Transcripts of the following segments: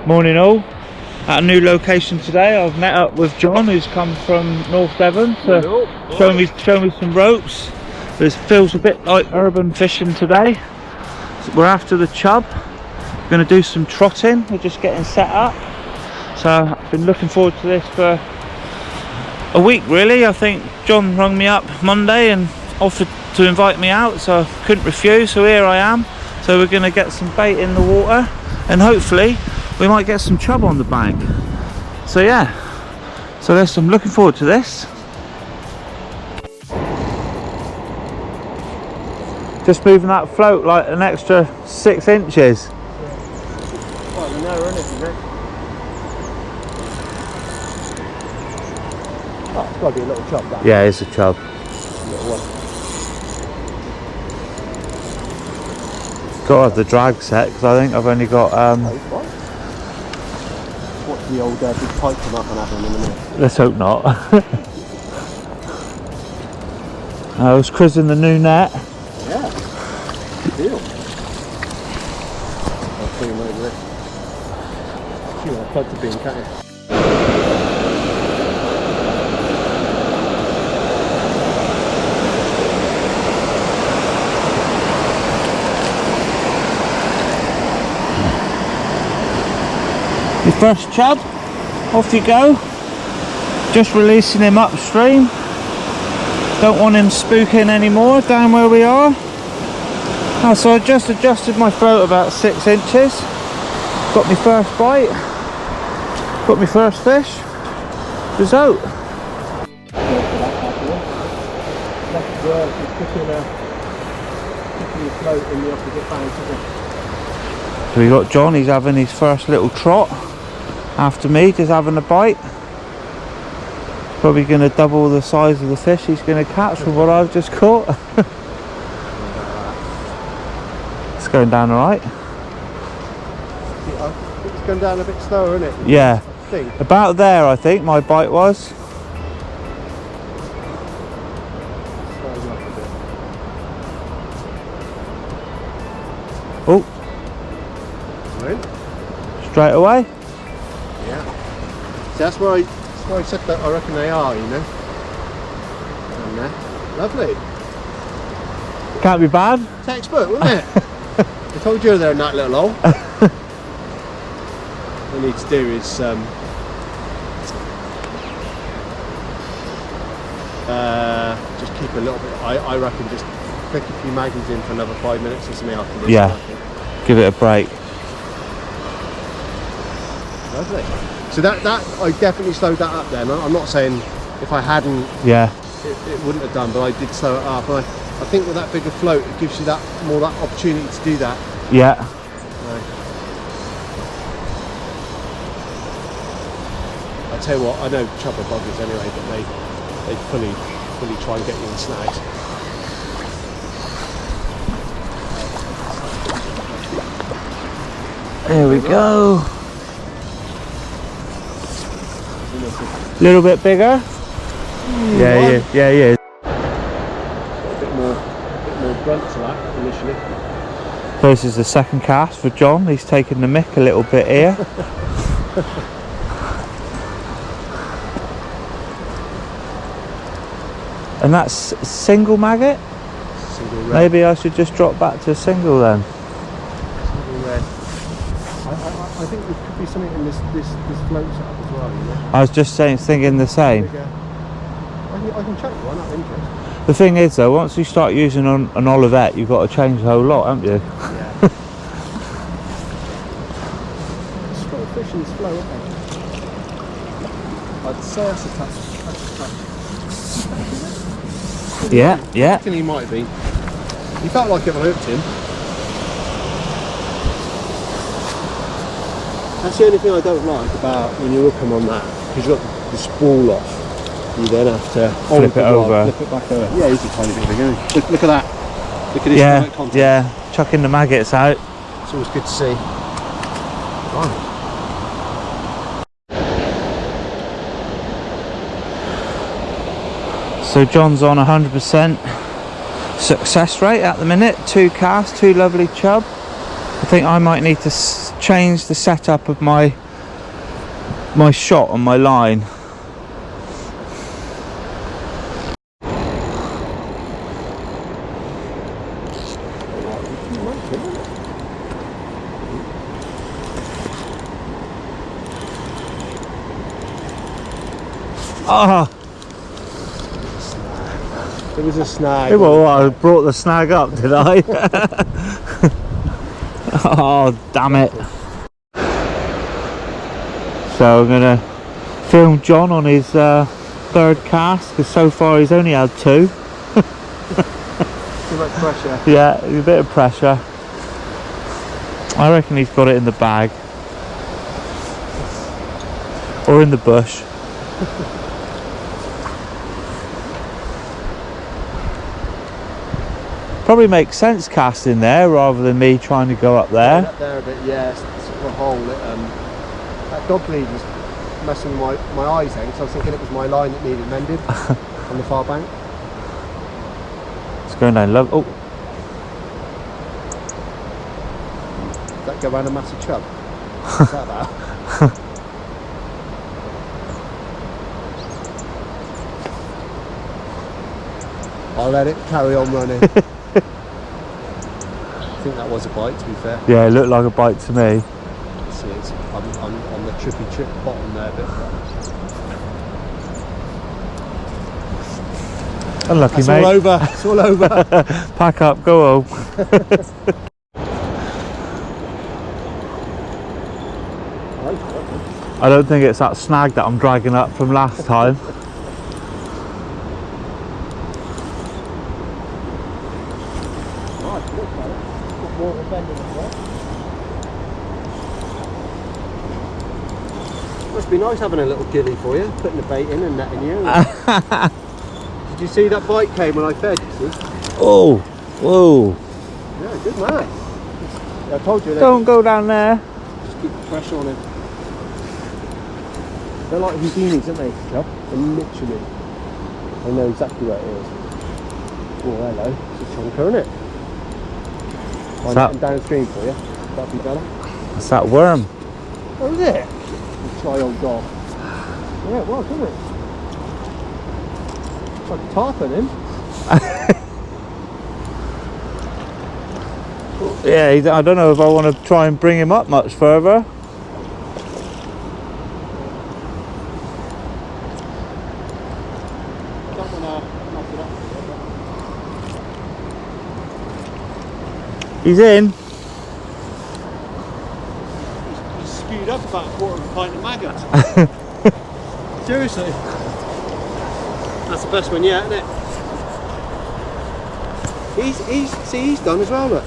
Morning all. At a new location today, I've met up with John, who's come from North Devon to show me some ropes. This feels a bit like urban fishing today. So we're after the Chub. We're going to do some trotting. We're just getting set up. So I've been looking forward to this for a week really. I think John rung me up Monday and offered to invite me out, so I couldn't refuse. So here I am. So we're going to get some bait in the water and hopefully we might get some chub on the bank. So yeah, I'm looking forward to this. Just moving that float like an extra 6 inches. Quite a narrow, isn't it? Oh, it's got to be a little chub, that. Yeah, it's a chub. Little one. Got to have the drag set because I think I've only got Watch the old big pipe come up and have them in a minute. Let's hope not. I was quizzing the new net. Yeah, good deal. I'll bring them over there. See what plugs are being cut in. Your first chub, off you go. Just releasing him upstream. Don't want him spooking anymore down where we are. Oh, so I just adjusted my float about 6 inches. Got my first bite. Got my first fish. Result. So we got John, he's having his first little trot. After me, just having a bite. Probably going to double the size of the fish he's going to catch from what I've just caught. It's going down alright. It's going down a bit slower, isn't it? Yeah, about there I think my bite was. Oh, straight away. Yeah. So that's where I said that I reckon they are, you know. And there. Lovely. Can't be bad. Textbook, wasn't it? I told you they're in that little hole. What we need to do is just keep a little bit. I reckon just click a few maggots in for another 5 minutes or something after this. Yeah. Give it a break. Lovely. So that I definitely slowed that up then. I'm not saying if I hadn't, yeah, it wouldn't have done, but I did slow it up. I think with that bigger float, it gives you that opportunity to do that. Yeah. I tell you what, I know chub are buggers anyway, but they fully try and get you in snags. There we go. A little bit bigger. Yeah. A bit more grunt to that initially. This is the second cast for John. He's taking the mick a little bit here. And that's single maggot? Single red. Maybe I should just drop back to a single then. Single red. I think there could be something in this float setup as well, you know? I was just thinking the same. I can check one out of interest. The thing is though, once you start using an Olivet, you've got to change the whole lot, haven't you? Yeah. There's still fish in this float, aren't there? I'd say that's a touch. Yeah. I reckon he might be. He felt like it when I hooked him. That's the only thing I don't like about when you hook them on that, because you've got the spool off. You then have to flip it over. Flip it back over. Yeah, he's a tiny bit bigger. Look at that. Look at his content. Yeah, chucking the maggots out. It's always good to see. Wow. So John's on 100% success rate at the minute. 2 casts, 2 lovely chub. I think I might need to changed the setup of my shot on my line. Ah, It was a snag. well, I brought the snag up, did I? Oh, damn it. So I'm gonna film John on his third cast, because so far he's only had 2. Too much pressure. Yeah, a bit of pressure. I reckon he's got it in the bag. Or in the bush. Probably makes sense casting there rather than me trying to go up there. Up there a bit, yeah, it's sort of a hole. That dog lead was messing with my eyes then, because I was thinking it was my line that needed mended on the far bank. It's going down low. Oh, Did that go around a massive chub? What's that about? I'll let it carry on running. I think that was a bite, to be fair. yeah, it looked like a bite to me. See, I'm on the trippy trip bottom there a bit. Unlucky, It's mate. all over. It's all over. Pack up, go home. I don't think it's that snag that I'm dragging up from last time. Must be nice having a little gilly for you, putting the bait in and netting you. Did you see that bite came when I fed, you see? Oh, whoa. Yeah, good man. I told you. Don't go down there. Just keep the pressure on him. They're like Houdinis, aren't they? Yep. And literally, I know exactly where it is. Oh, hello. It's a chonker, isn't it? I'll net him downstream for you. That'd be better. It's that worm. Oh, is it? You sly old dog. Yeah, it was, wasn't it? It's like a tarpon, him. Yeah, I don't know if I want to try and bring him up much further. He's in. He's skewed up about a quarter of a pint of maggot. Seriously. That's the best one yet, isn't it? He's done as well, look.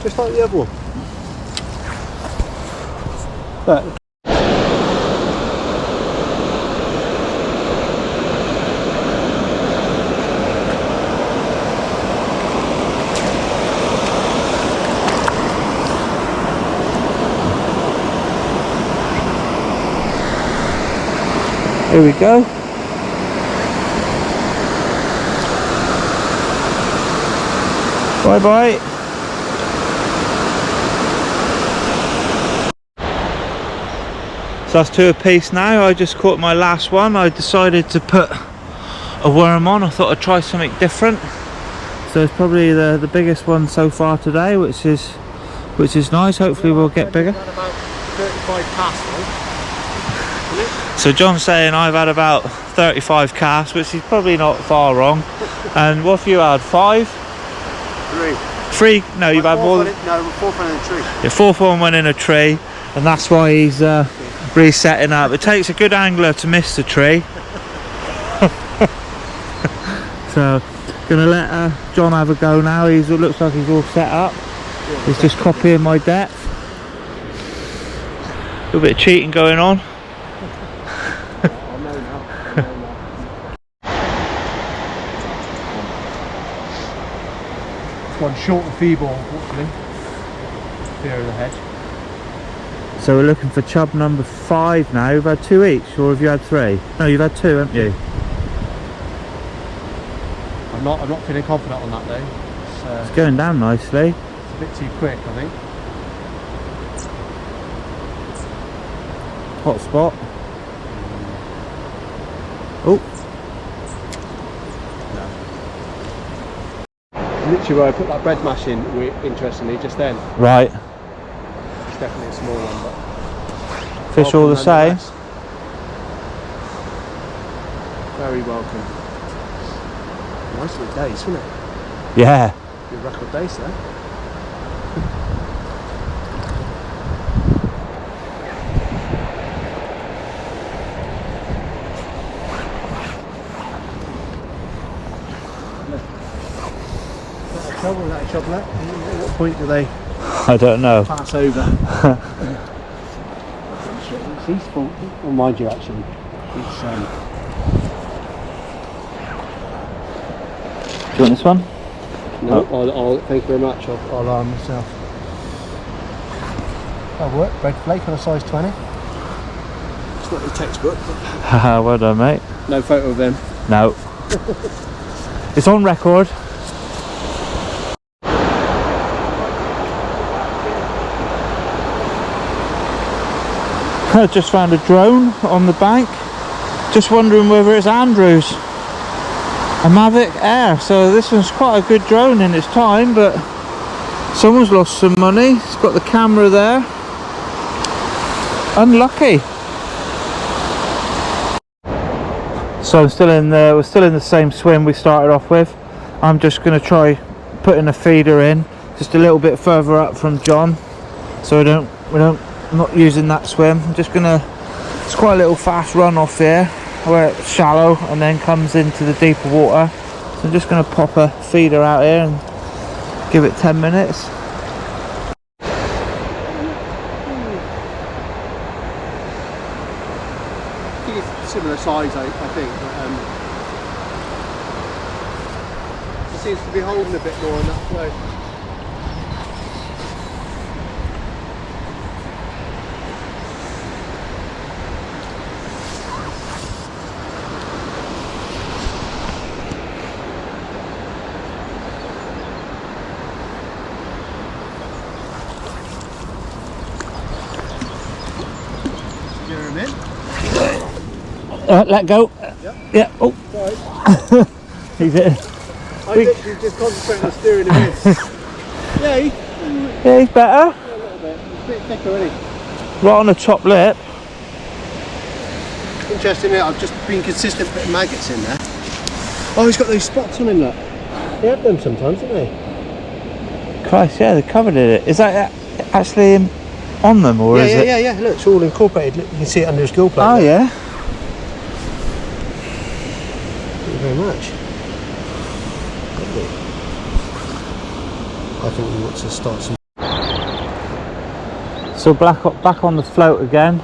Just like the other one. Look. Here we go. Bye bye. So that's 2 apiece now. I just caught my last one. I decided to put a worm on. I thought I'd try something different. So it's probably the biggest one so far today, which is nice. Hopefully we'll get bigger. About 35 casts, So John's saying I've had about 35 casts, which is probably not far wrong. And what have you had? 5? 3? No, you've had more than... No, fourth one in a tree. Yeah, 4th one went in a tree, and that's why he's resetting up. It takes a good angler to miss the tree. So, gonna let John have a go now. It looks like he's all set up. He's just copying my depth. A little bit of cheating going on. One short and feeble, unfortunately. Fear of the hedge. So we're looking for chub number 5 now. You've had 2 each, or have you had 3? No, you've had 2, haven't you? I'm not feeling confident on that though. It's going down nicely. It's a bit too quick, I think. Hot spot. Oh. Literally where I put that bread mash in, interestingly, just then. Right. It's definitely a small one, but... Fish all the same. Very welcome. Nice little days, isn't it? Yeah. Good record days there. Trouble that Chub net. At what point do they I don't know. pass over? He's full. Well, mind you, actually, it's Do you want this one? no. I'll thank you very much. I'll arm myself. That'll work. Bread flake on a size 20. It's not the textbook. Haha, well done, mate. No photo of them. No. It's on record. I just found a drone on the bank. Just wondering whether it's Andrew's. A Mavic Air. So this one's quite a good drone in its time, but someone's lost some money. It's got the camera there. Unlucky. So we're still in the same swim we started off with. I'm just going to try putting a feeder in just a little bit further up from John, so I'm not using that swim. I'm just gonna, it's quite a little fast run off here where it's shallow and then comes into the deeper water. So I'm just gonna pop a feeder out here and give it 10 minutes. I think it's similar size, I think. But, it seems to be holding a bit more on that flow. Let go. Yep. Yeah. Oh. Right. He's it. I literally just concentrating on steering him in. Yeah, he's better. A little bit. He's a bit thicker, isn't he? Right on the top lip. Interesting, I've just been consistent putting maggots in there. Oh, he's got those spots on him, look. They have them sometimes, don't they? Christ, yeah, they covered it. Is that actually on them, or is it? Yeah. Look, it's all incorporated. Look, you can see it under his gill plate. Oh, look. yeah. Thank you very much. I think we want to start some. So back on the float again.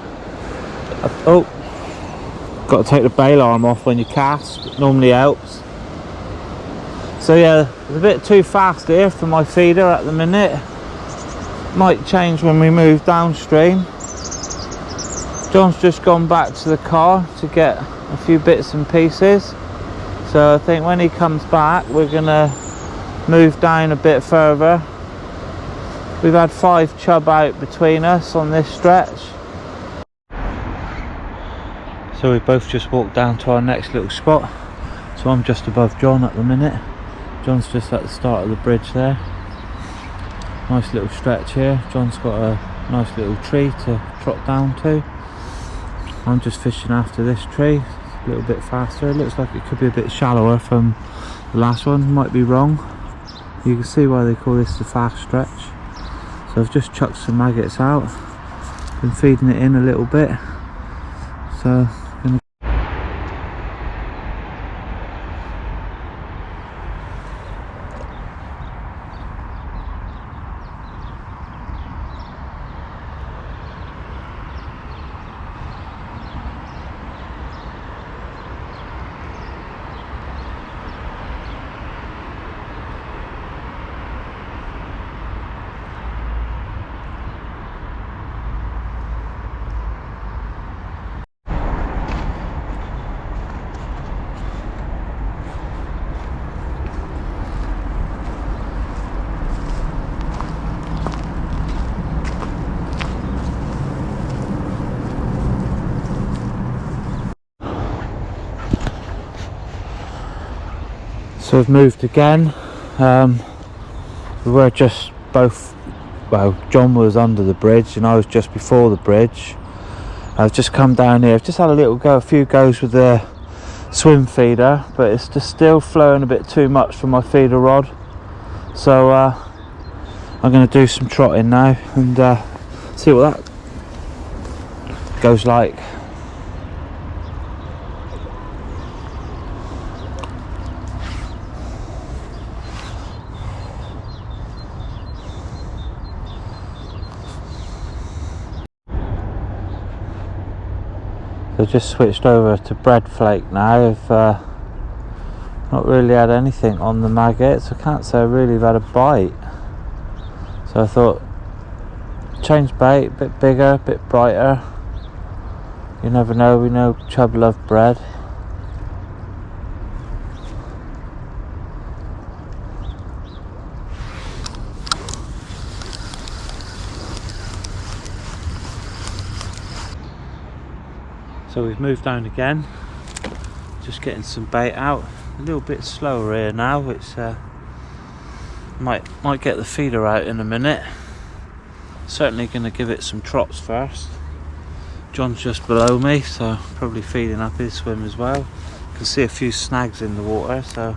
Oh, got to take the bail arm off when you cast. It normally helps. So yeah, it's a bit too fast here for my feeder at the minute. Might change when we move downstream. John's just gone back to the car to get a few bits and pieces. So I think when he comes back, we're gonna move down a bit further. We've had 5 chub out between us on this stretch. So we both just walked down to our next little spot. So I'm just above John at the minute. John's just at the start of the bridge there. Nice little stretch here. John's got a nice little tree to trot down to. I'm just fishing after this tree, a little bit faster. It looks like it could be a bit shallower from the last one, might be wrong. You can see why they call this the fast stretch. So I've just chucked some maggots out, been feeding it in a little bit. So So we've moved again. We were just both, well, John was under the bridge and I was just before the bridge. I've just come down here. I've just had a few goes with the swim feeder, but it's just still flowing a bit too much for my feeder rod. So I'm going to do some trotting now and see what that goes like. So just switched over to bread flake now. I've not really had anything on the maggots. I can't say I really have had a bite. So I thought, change bait, a bit bigger, a bit brighter. You never know, we know Chub love bread. So we've moved down again, just getting some bait out. A little bit slower here now. It's might get the feeder out in a minute. Certainly going to give it some trots first. John's just below me, so probably feeding up his swim as well. Can see a few snags in the water, so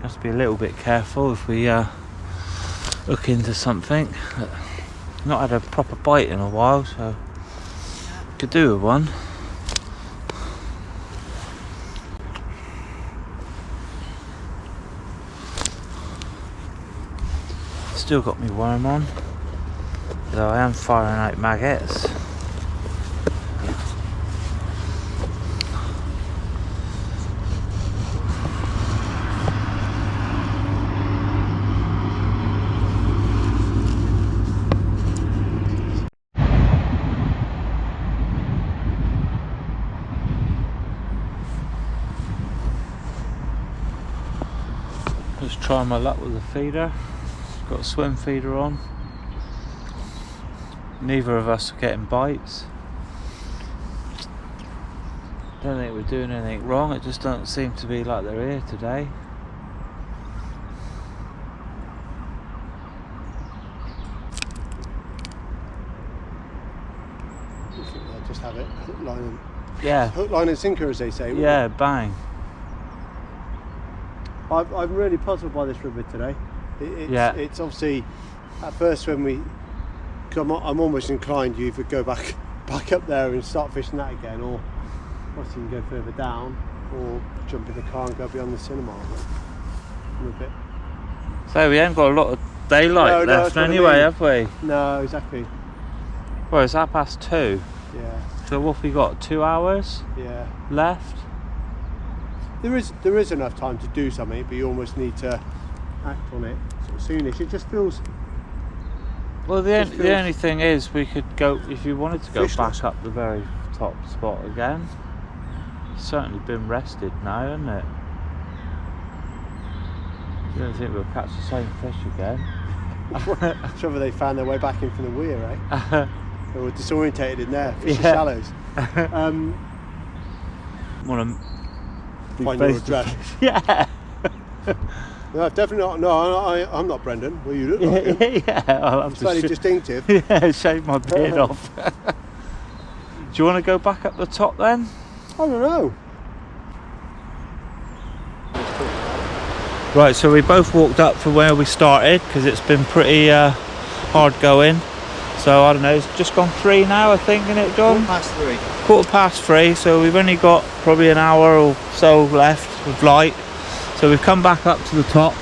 have to be a little bit careful if we hook into something. Not had a proper bite in a while, so could do with one. Still got me worm on, though I am firing out maggots. Just trying my luck with the feeder. Got a swim feeder on. Neither of us are getting bites. Don't think we're doing anything wrong, it just doesn't seem to be like they're here today. I think they'll just have it hook, line and Yeah. hook, line and sinker, as they say. Yeah, bang. I'm really puzzled by this river today. It's obviously at first when I'm almost inclined you either go back up there and start fishing that again, or obviously you can go further down, or jump in the car and go beyond the cinema. I'm a bit. So we haven't got a lot of daylight left anyway, have we? No, exactly. Well, it's 2:30. Yeah. So what have we got? 2 hours Yeah. left? There is enough time to do something, but you almost need to act on it sort of soonish. It just feels. Well, the only thing is, we could go, if you wanted to go Fishless. back up the very top spot again. It's certainly been rested now, hasn't it? I don't think we'll catch the same fish again. I'm sure they found their way back in from the weir, eh? They were disorientated in there. Fish are shallows. Want to Find your address. Yeah. No, definitely not. No, I'm not Brendan. Well, you look like him. Yeah, I'll have It's slightly to distinctive. yeah, shave my beard off. Do you want to go back up the top then? I don't know. Right, so we both walked up from where we started because it's been pretty hard going. So I don't know, it's just gone 3 now, I think, isn't it, John? 3:15. 3:15, so we've only got probably an hour or so left with light. So we've come back up to the top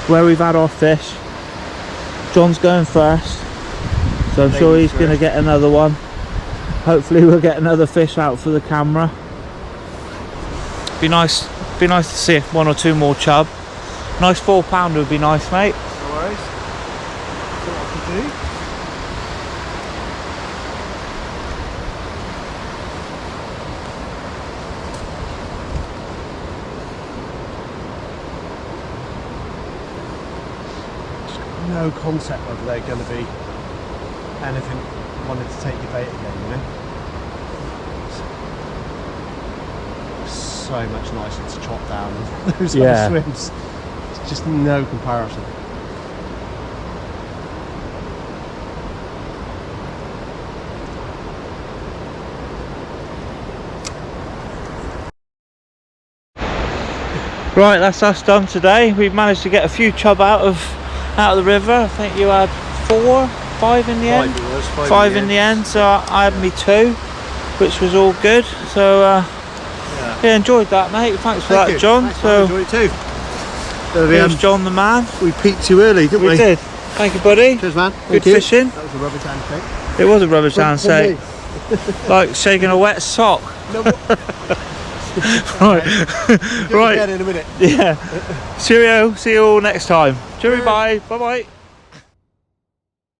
where we've had our fish. John's going first, so I'm sure he's going to get another one. Hopefully we'll get another fish out for the camera. Be nice to see 1 or 2 more chub. Nice 4-pounder would be nice, mate. No worries. That's what I can do. No concept whether they're going to be anything wanting to take your bait again, you know. So much nicer to chop down those other swims. just no comparison. Right, that's us done today. We've managed to get a few chub out of the river. I think you had 5 in the end. Five in the end. So I had me 2, which was all good. So yeah, enjoyed that, mate. Thanks for that, John. Thanks, so enjoyed it too. here's John the man. We peaked too early, didn't we? We did. Thank you, buddy. Cheers, man. Good fishing. That was a rubbish handshake. It was a rubbish handshake. Like shaking a wet sock. No, Right. Right. In a minute. Yeah. Cheerio. See you all next time. Cheerio. Bye. Bye bye.